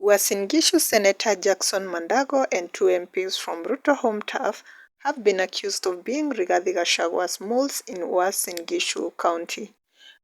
Uasin Gishu Senator Jackson Mandago and two MPs from Ruto home turf have been accused of being Rigathi Gachagwa's moles in Uasin Gishu County.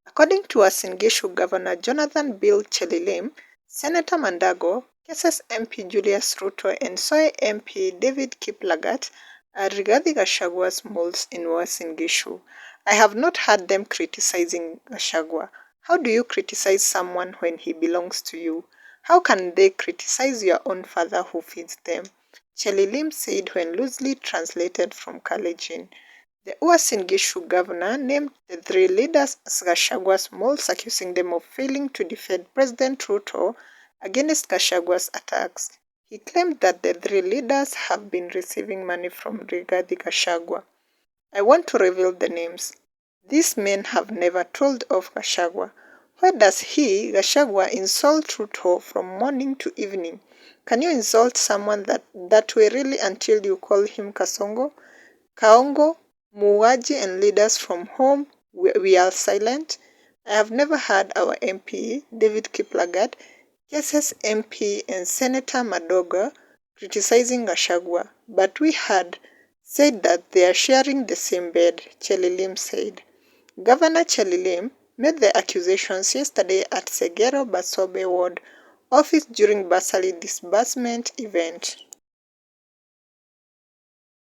According to Uasin Gishu Governor Jonathan Bill Chelilim, Senator Mandago, Keses MP Julius Ruto and Soy MP David Kiplagat are Rigathi Gachagwa's moles in Uasin Gishu. I have not heard them criticizing Gachagua. How do you criticize someone when he belongs to you? How can they criticize your own father who feeds them? Chelilim said when loosely translated from Kalenjin. The Uasin Gishu governor named the three leaders as Gachagwa's moles, accusing them of failing to defend President Ruto against Gachagwa's attacks. He claimed that the three leaders have been receiving money from Rigathi Gachagua. I want to reveal the names. These men have never told of Gachagua. Why does he, Gachagua, insult Ruto from morning to evening? Can you insult someone that way really until you call him Kasongo, Kaongo, Muuaji and leaders from whom we are silent? I have never heard our MP, David Kiplagat, Keses MP and Senator Madogo criticizing Gachagua, but we had said that they are sharing the same bed, Chelilim said. Governor Chelilim made the accusations yesterday at Segero Basobe Ward office during bursary disbursement event.